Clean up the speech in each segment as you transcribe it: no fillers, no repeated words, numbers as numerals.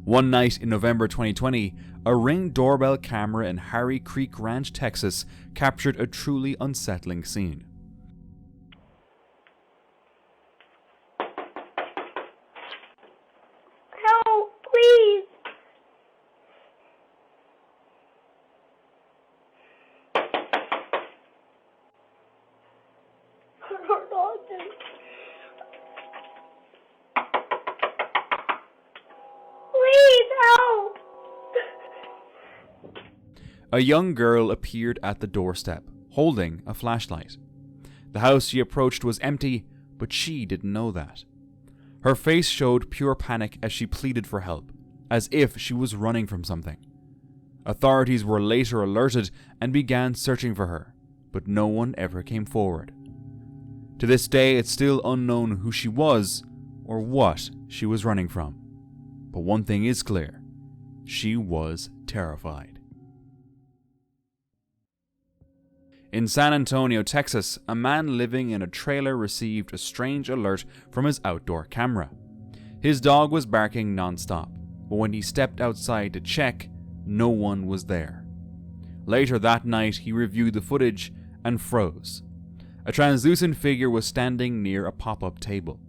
One night in November 2020, a Ring doorbell camera in Harry Creek Ranch, Texas captured a truly unsettling scene. Help, please. Please help. A young girl appeared at the doorstep, holding a flashlight. The house she approached was empty, but she didn't know that. Her face showed pure panic as she pleaded for help, as if she was running from something. Authorities were later alerted and began searching for her, but no one ever came forward. To this day, it's still unknown who she was or what she was running from. But one thing is clear: she was terrified. In San Antonio, Texas, a man living in a trailer received a strange alert from his outdoor camera. His dog was barking non-stop, but when he stepped outside to check, no one was there. Later that night, he reviewed the footage and froze. A translucent figure was standing near a pop-up table.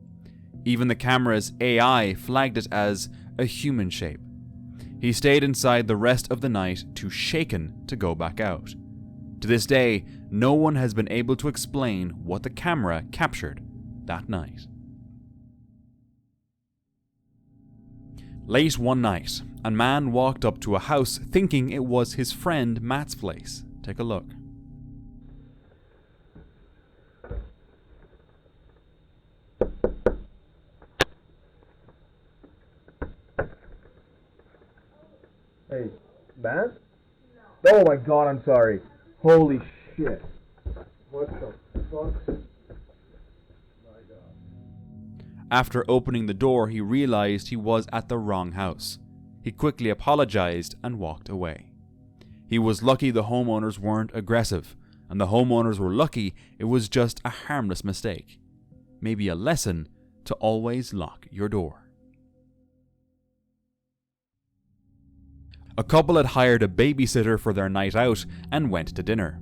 Even the camera's AI flagged it as a human shape. He stayed inside the rest of the night, too shaken to go back out. To this day, no one has been able to explain what the camera captured that night. Late one night, a man walked up to a house thinking it was his friend Matt's place. Take a look. Hey, Matt? No. Oh my god, I'm sorry. Holy shit. What the fuck? My god. After opening the door, he realized he was at the wrong house. He quickly apologized and walked away. He was lucky the homeowners weren't aggressive, and the homeowners were lucky it was just a harmless mistake. Maybe a lesson to always lock your door. A couple had hired a babysitter for their night out and went to dinner.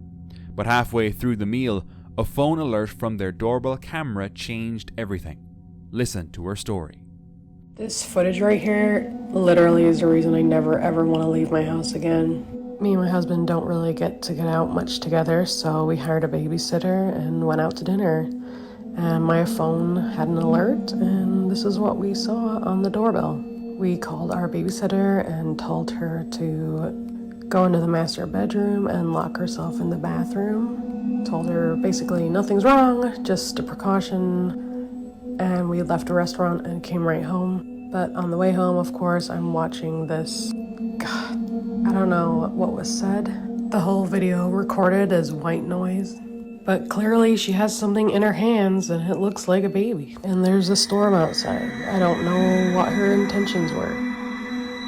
But halfway through the meal, a phone alert from their doorbell camera changed everything. Listen to her story. This footage right here literally is the reason I never ever want to leave my house again. Me and my husband don't really get out much together, so we hired a babysitter and went out to dinner. And my phone had an alert, and this is what we saw on the doorbell. We called our babysitter and told her to go into the master bedroom and lock herself in the bathroom. Told her basically nothing's wrong, just a precaution. And we left the restaurant and came right home. But on the way home, of course, I'm watching this. God, I don't know what was said. The whole video recorded as white noise. But clearly she has something in her hands and it looks like a baby. And there's a storm outside. I don't know what her intentions were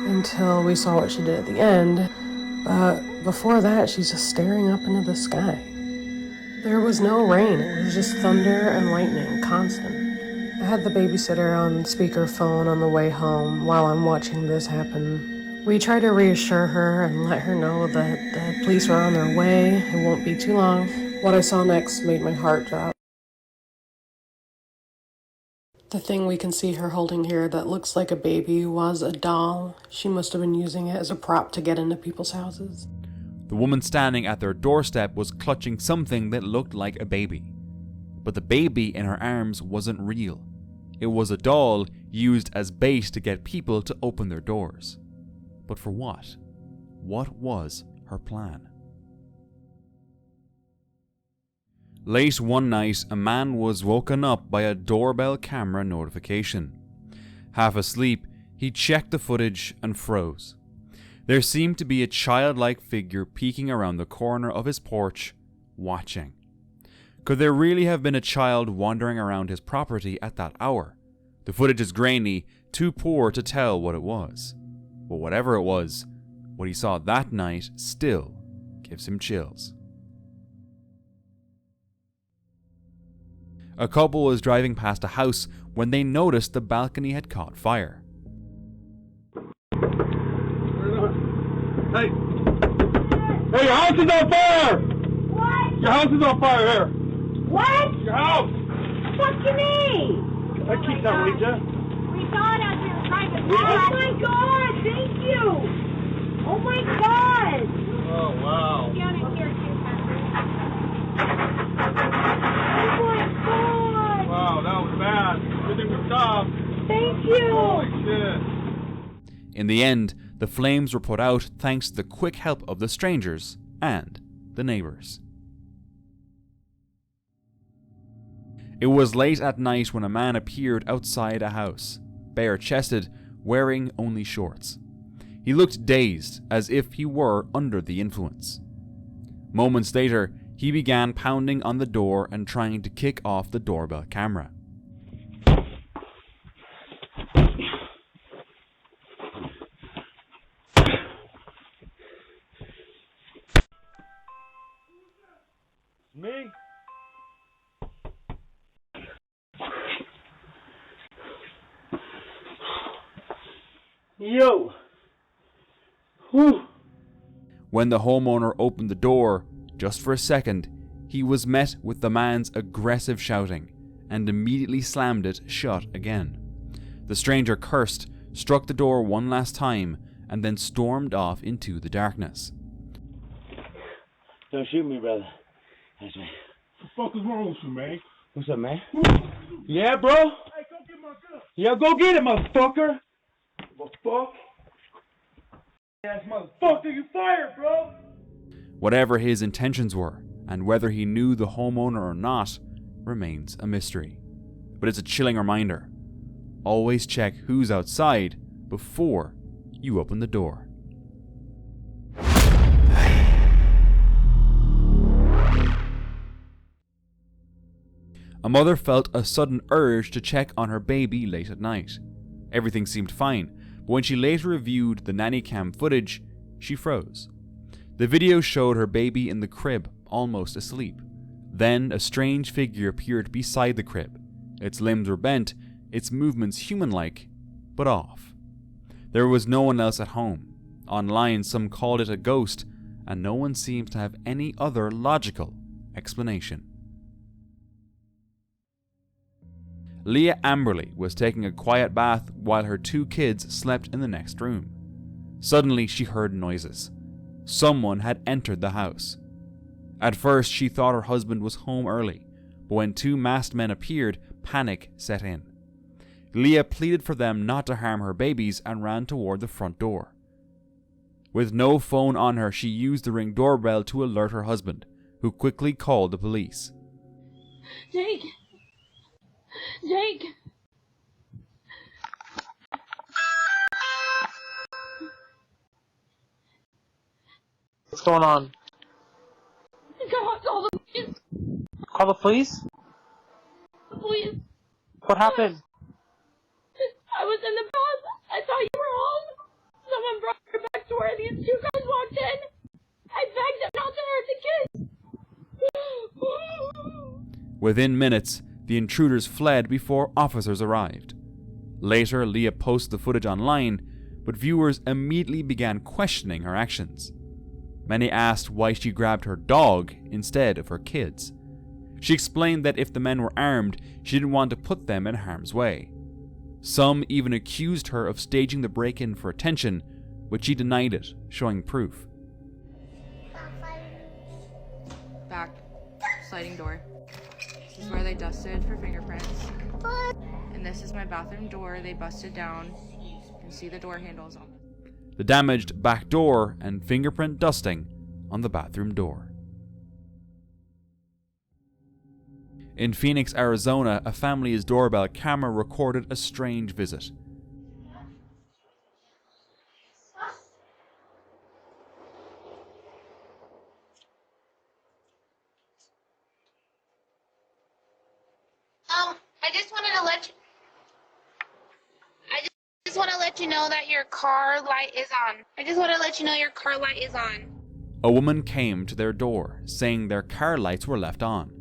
until we saw what she did at the end. But before that, she's just staring up into the sky. There was no rain. It was just thunder and lightning, constant. I had the babysitter on speakerphone on the way home while I'm watching this happen. We tried to reassure her and let her know that the police are on their way. It won't be too long. What I saw next made my heart drop. The thing we can see her holding here that looks like a baby was a doll. She must have been using it as a prop to get into people's houses. The woman standing at their doorstep was clutching something that looked like a baby. But the baby in her arms wasn't real. It was a doll used as bait to get people to open their doors. But for what? What was her plan? Late one night, a man was woken up by a doorbell camera notification. Half asleep, he checked the footage and froze. There seemed to be a childlike figure peeking around the corner of his porch, watching. Could there really have been a child wandering around his property at that hour? The footage is grainy, too poor to tell what it was. But whatever it was, what he saw that night still gives him chills. A couple was driving past a house when they noticed the balcony had caught fire. Hey! Hey, your house is on fire! What? Your house is on fire here! What? Your house! What you mean? I keep that with you. We saw it out here trying to Oh my god, thank you! Oh my god! Oh, wow. Down in here too, Oh my god! Wow, that was bad. Everything was stopped. Thank you! Holy shit. In the end, the flames were put out thanks to the quick help of the strangers and the neighbours. It was late at night when a man appeared outside a house, bare-chested, wearing only shorts. He looked dazed, as if he were under the influence. Moments later, he began pounding on the door and trying to kick off the doorbell camera. Me? Yo! Whew. When the homeowner opened the door, just for a second, he was met with the man's aggressive shouting and immediately slammed it shut again. The stranger cursed, struck the door one last time, and then stormed off into the darkness. Don't shoot me, brother. That's me. What the fuck is wrong with you, man? What's up, man? Yeah, bro? Hey, go get my gun. Yeah, go get it, motherfucker. What the fuck? Ass motherfucker, you fired, bro! Whatever his intentions were, and whether he knew the homeowner or not, remains a mystery. But it's a chilling reminder. Always check who's outside before you open the door. A mother felt a sudden urge to check on her baby late at night. Everything seemed fine, but when she later reviewed the nanny cam footage, she froze. The video showed her baby in the crib, almost asleep. Then a strange figure appeared beside the crib. Its limbs were bent, its movements human-like, but off. There was no one else at home. Online, some called it a ghost, and no one seems to have any other logical explanation. Leah Amberley was taking a quiet bath while her 2 kids slept in the next room. Suddenly, she heard noises. Someone had entered the house. At first, she thought her husband was home early, but when 2 masked men appeared, panic set in. Leah pleaded for them not to harm her babies and ran toward the front door. With no phone on her, she used the Ring doorbell to alert her husband, who quickly called the police. Jake! Jake! What's going on? Call the police! Call the police? The police! What happened? I was in the bath. I thought you were home. Someone brought her back to where these 2 guys walked in. I begged them not to hurt the kids. Within minutes, the intruders fled before officers arrived. Later, Leah posted the footage online, but viewers immediately began questioning her actions. Many asked why she grabbed her dog instead of her kids. She explained that if the men were armed, she didn't want to put them in harm's way. Some even accused her of staging the break-in for attention, but she denied it, showing proof. Back. Sliding door. This is where they dusted for fingerprints. And this is my bathroom door they busted down. You can see the door handles on it. The damaged back door and fingerprint dusting on the bathroom door. In Phoenix, Arizona, a family's doorbell camera recorded a strange visit. I just want to let you know that your car light is on. I just want to let you know your car light is on. A woman came to their door, saying their car lights were left on.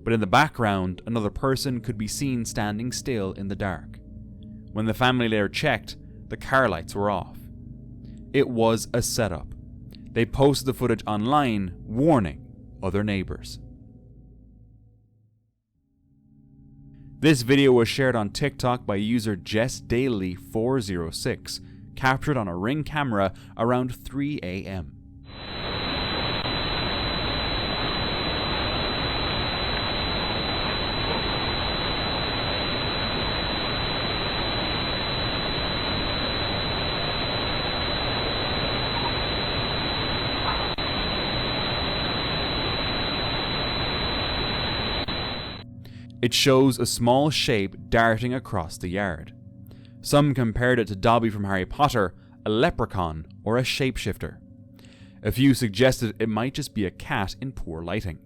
But in the background, another person could be seen standing still in the dark. When the family later checked, the car lights were off. It was a setup, They posted the footage online, warning other neighbors. This video was shared on TikTok by user JessDaily406, captured on a Ring camera around 3 a.m. It shows a small shape darting across the yard. Some compared it to Dobby from Harry Potter, a leprechaun, or a shapeshifter. A few suggested it might just be a cat in poor lighting.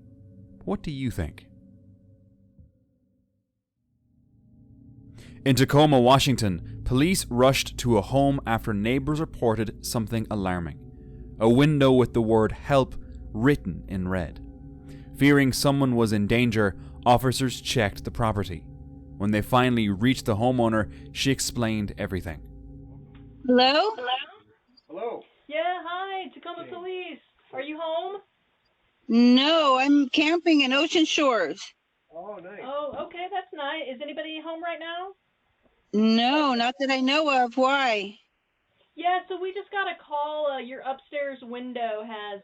What do you think? In Tacoma, Washington, police rushed to a home after neighbors reported something alarming. A window with the word "help" written in red. Fearing someone was in danger, officers checked the property. When they finally reached the homeowner, she explained everything. Hello? Hello. Yeah, hi, Tacoma Police. Are you home? No, I'm camping in Ocean Shores. Oh, nice. Oh, okay, that's nice. Is anybody home right now? No, not that I know of. Why? Yeah, so we just got a call. Your upstairs window has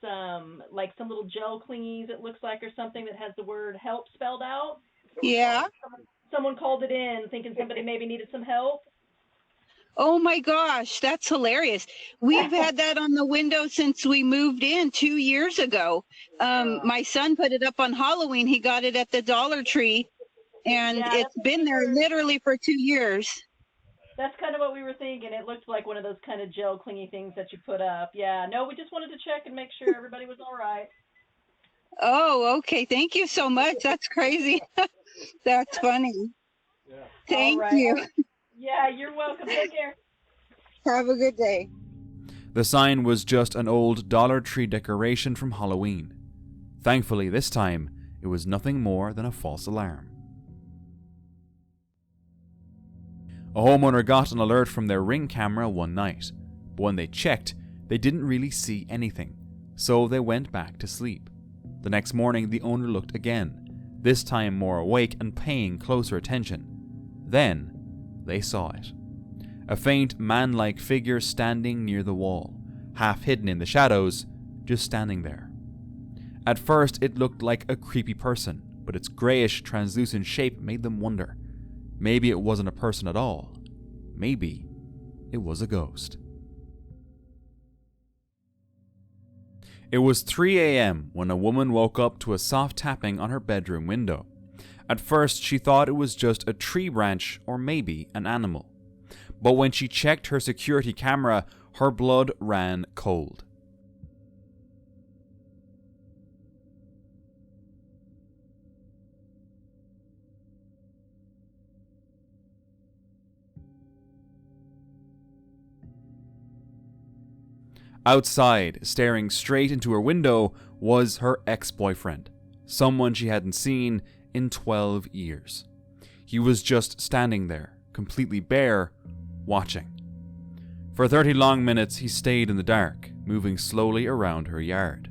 like some little gel clingies, it looks like, or something that has the word "help" spelled out. Yeah? Someone called it in thinking somebody maybe needed some help. Oh my gosh, that's hilarious. We've had that on the window since we moved in 2 years ago. My son put it up on Halloween. He got it at the Dollar Tree, and Yeah, it's been there literally for 2 years. That's kind of what we were thinking. It looked like one of those kind of gel clingy things that you put up. Yeah, no, we just wanted to check and make sure everybody was all right. Oh, okay. Thank you so much. That's crazy. That's funny. Yeah. Thank right. you. Yeah, you're welcome. Take care. Have a good day. The sign was just an old Dollar Tree decoration from Halloween. Thankfully, this time, it was nothing more than a false alarm. A homeowner got an alert from their Ring camera one night, but when they checked, they didn't really see anything, so they went back to sleep. The next morning, the owner looked again, this time more awake and paying closer attention. Then, they saw it. A faint man-like figure standing near the wall, half hidden in the shadows, just standing there. At first, it looked like a creepy person, but its greyish, translucent shape made them wonder. Maybe it wasn't a person at all. Maybe it was a ghost. It was 3 a.m. when a woman woke up to a soft tapping on her bedroom window. At first, she thought it was just a tree branch or maybe an animal. But when she checked her security camera, her blood ran cold. Outside, staring straight into her window, was her ex-boyfriend, someone she hadn't seen in 12 years. He was just standing there, completely bare, watching. For 30 long minutes, he stayed in the dark, moving slowly around her yard.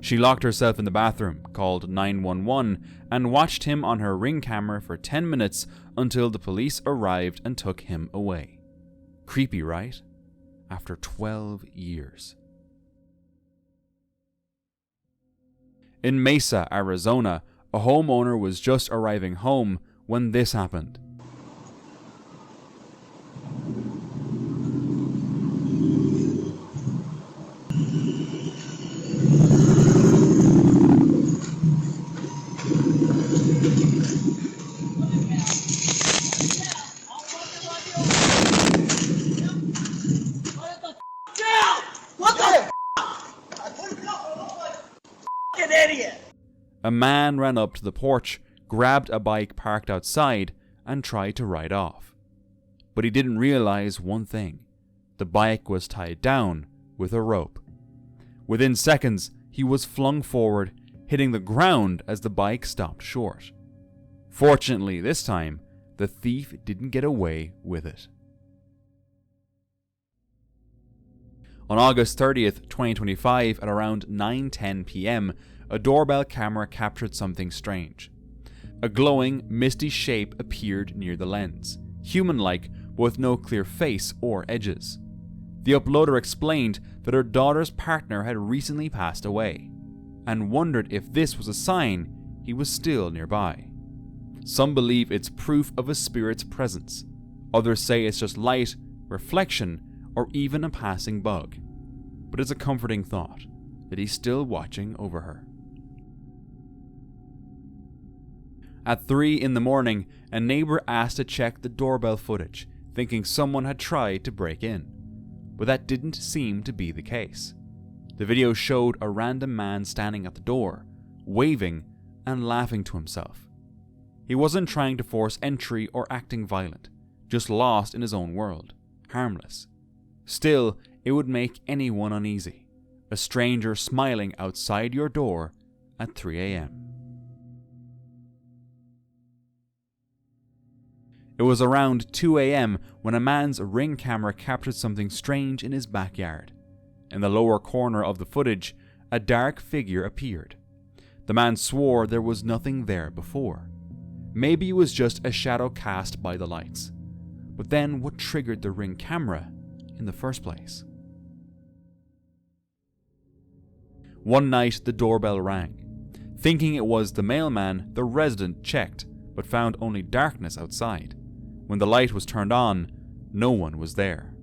She locked herself in the bathroom, called 911, and watched him on her Ring camera for 10 minutes until the police arrived and took him away. Creepy, right? After 12 years. In Mesa, Arizona, a homeowner was just arriving home when this happened. A man ran up to the porch, grabbed a bike parked outside, and tried to ride off. But he didn't realize one thing. The bike was tied down with a rope. Within seconds, he was flung forward, hitting the ground as the bike stopped short. Fortunately, this time, the thief didn't get away with it. On August 30th, 2025, at around 9:10 p.m, a doorbell camera captured something strange. A glowing, misty shape appeared near the lens, human-like, but with no clear face or edges. The uploader explained that her daughter's partner had recently passed away, and wondered if this was a sign he was still nearby. Some believe it's proof of a spirit's presence. Others say it's just light, reflection, or even a passing bug. But it's a comforting thought that he's still watching over her. At 3 in the morning, a neighbor asked to check the doorbell footage, thinking someone had tried to break in. But that didn't seem to be the case. The video showed a random man standing at the door, waving and laughing to himself. He wasn't trying to force entry or acting violent, just lost in his own world, harmless. Still, it would make anyone uneasy, a stranger smiling outside your door at 3 a.m. It was around 2 a.m. when a man's Ring camera captured something strange in his backyard. In the lower corner of the footage, a dark figure appeared. The man swore there was nothing there before. Maybe it was just a shadow cast by the lights. But then what triggered the Ring camera in the first place? One night the doorbell rang. Thinking it was the mailman, the resident checked, but found only darkness outside. When the light was turned on, no one was there.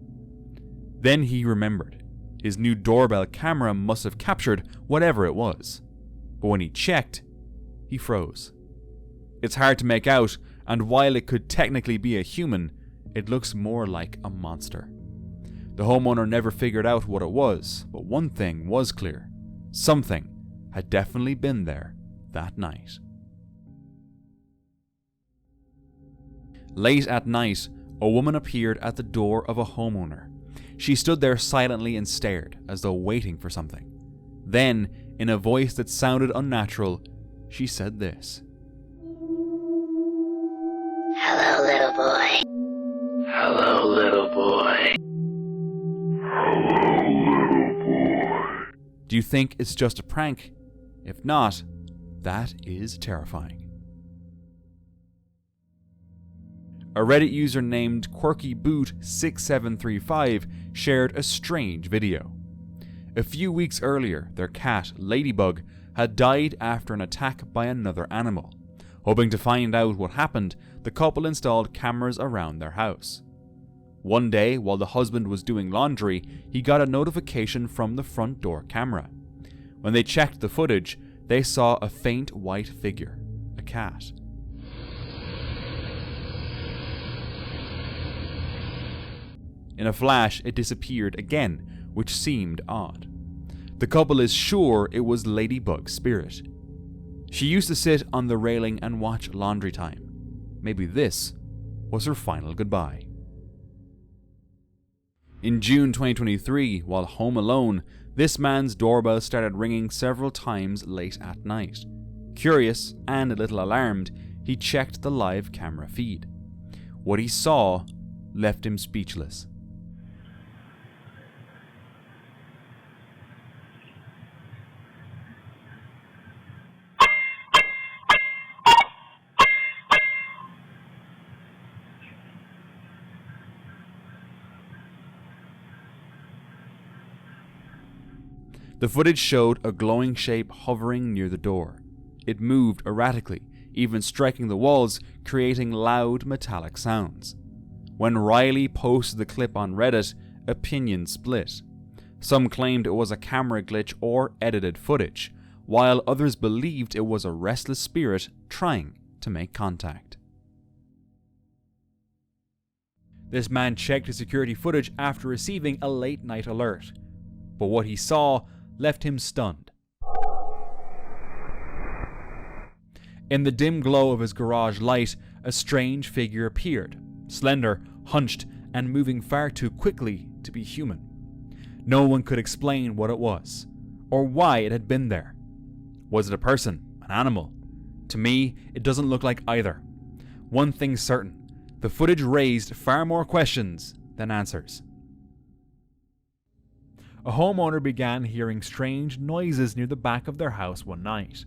Then he remembered. His new doorbell camera must have captured whatever it was. But when he checked, he froze. It's hard to make out, and while it could technically be a human, it looks more like a monster. The homeowner never figured out what it was, but one thing was clear. Something had definitely been there that night. Late at night, a woman appeared at the door of a homeowner. She stood there silently and stared, as though waiting for something. Then, in a voice that sounded unnatural, she said this. Hello, little boy. Hello, little boy. Hello, little boy. Do you think it's just a prank? If not, that is terrifying. A Reddit user named QuirkyBoot6735 shared a strange video. A few weeks earlier, their cat, Ladybug, had died after an attack by another animal. Hoping to find out what happened, the couple installed cameras around their house. One day, while the husband was doing laundry, he got a notification from the front door camera. When they checked the footage, they saw a faint white figure, a cat. In a flash, it disappeared again, which seemed odd. The couple is sure it was Ladybug's spirit. She used to sit on the railing and watch Laundry Time. Maybe this was her final goodbye. In June 2023, while home alone, this man's doorbell started ringing several times late at night. Curious and a little alarmed, he checked the live camera feed. What he saw left him speechless. The footage showed a glowing shape hovering near the door. It moved erratically, even striking the walls, creating loud metallic sounds. When Riley posted the clip on Reddit, opinions split. Some claimed it was a camera glitch or edited footage, while others believed it was a restless spirit trying to make contact. This man checked his security footage after receiving a late-night alert, but what he saw left him stunned. In the dim glow of his garage light, a strange figure appeared, slender, hunched, and moving far too quickly to be human. No one could explain what it was, or why it had been there. Was it a person, an animal? To me, it doesn't look like either. One thing's certain, the footage raised far more questions than answers. a homeowner began hearing strange noises near the back of their house one night.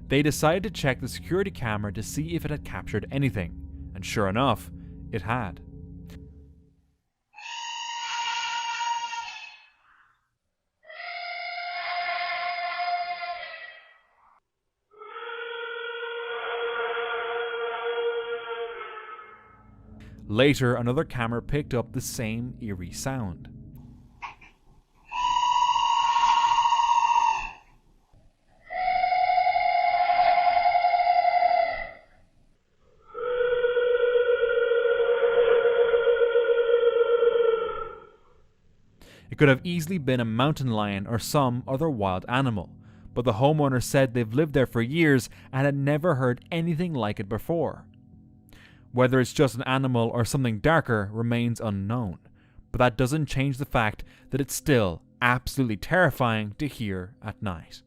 They decided to check the security camera to see if it had captured anything, and sure enough, it had. Later, another camera picked up the same eerie sound. It could have easily been a mountain lion or some other wild animal, but the homeowner said they've lived there for years and had never heard anything like it before. Whether it's just an animal or something darker remains unknown, but that doesn't change the fact that it's still absolutely terrifying to hear at night.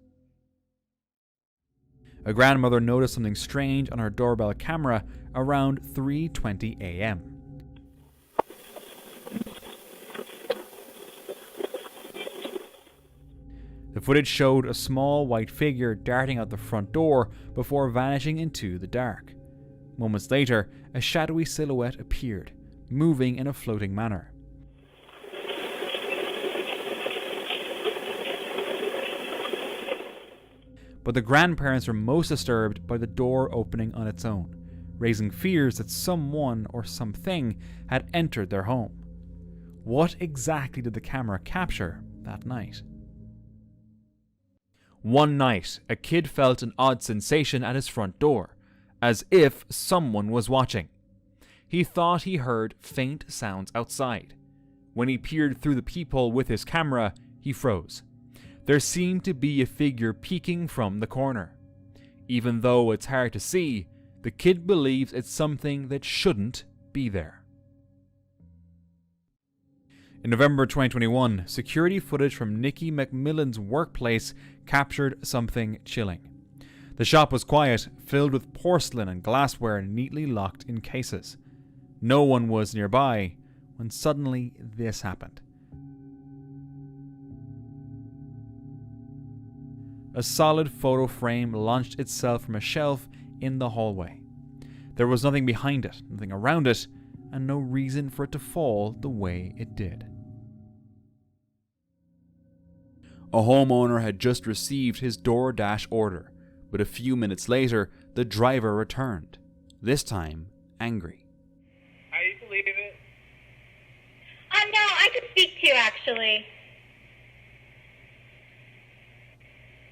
A grandmother noticed something strange on her doorbell camera around 3:20 a.m. The footage showed a small white figure darting out the front door before vanishing into the dark. Moments later, a shadowy silhouette appeared, moving in a floating manner. But the grandparents were most disturbed by the door opening on its own, raising fears that someone or something had entered their home. What exactly did the camera capture that night? One night, a kid felt an odd sensation at his front door, as if someone was watching. He thought he heard faint sounds outside. When he peered through the peephole with his camera, he froze. There seemed to be a figure peeking from the corner. Even though it's hard to see, the kid believes it's something that shouldn't be there. In November 2021, security footage from Nikki McMillan's workplace captured something chilling. The shop was quiet, filled with porcelain and glassware neatly locked in cases. No one was nearby when suddenly this happened. A solid photo frame launched itself from a shelf in the hallway. There was nothing behind it, nothing around it, and no reason for it to fall the way it did. A homeowner had just received his DoorDash order, but a few minutes later, the driver returned, this time angry. How do you believe it? No, I could speak to you, actually.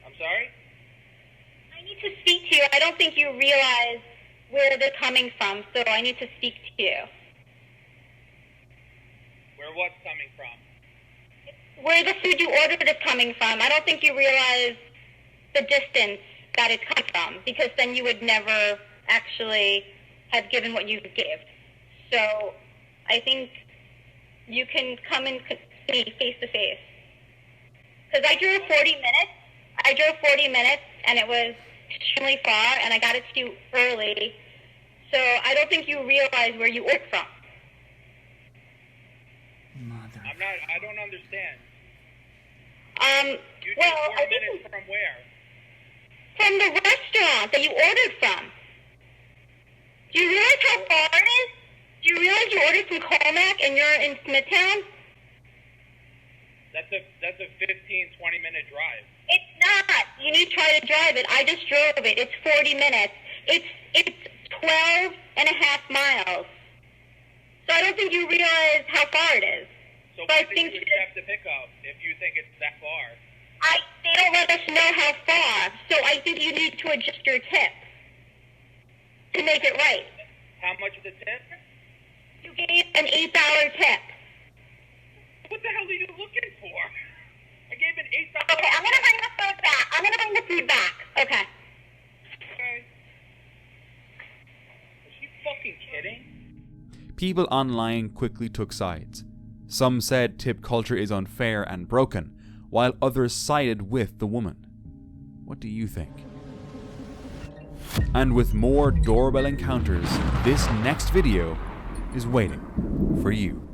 I'm sorry? I need to speak to you. I don't think you realize where they're coming from, so I need to speak to you. Where what's coming from? Where the food you ordered is coming from. I don't think you realize the distance that it's come from, because then you would never actually have given what you gave. So I think you can come and see face to face. Because I drove 40 minutes, and it was extremely far, and I got it to you early. So I don't think you realize where you ordered from. I don't understand. You Well, did 4 I think minutes from where? from the restaurant that you ordered from. Do you realize how far it is? Do you realize you ordered from Colmac and you're in Smithtown? That's a 15-20 minute drive. It's not. You need to try to drive it. I just drove it. It's 40 minutes. It's 12 and a half miles. So I don't think you realize how far it is. So But I why did think you accept the pickup if you think it's that far? they don't let us know how far. So I think you need to adjust your tip to make it right. How much is the tip? You gave an $8 tip. What the hell are you looking for? I gave an $8. Okay, I'm gonna bring the food back. Okay. Okay. Is she fucking kidding? People online quickly took sides. Some said tip culture is unfair and broken, while others sided with the woman. What do you think? And with more doorbell encounters, this next video is waiting for you.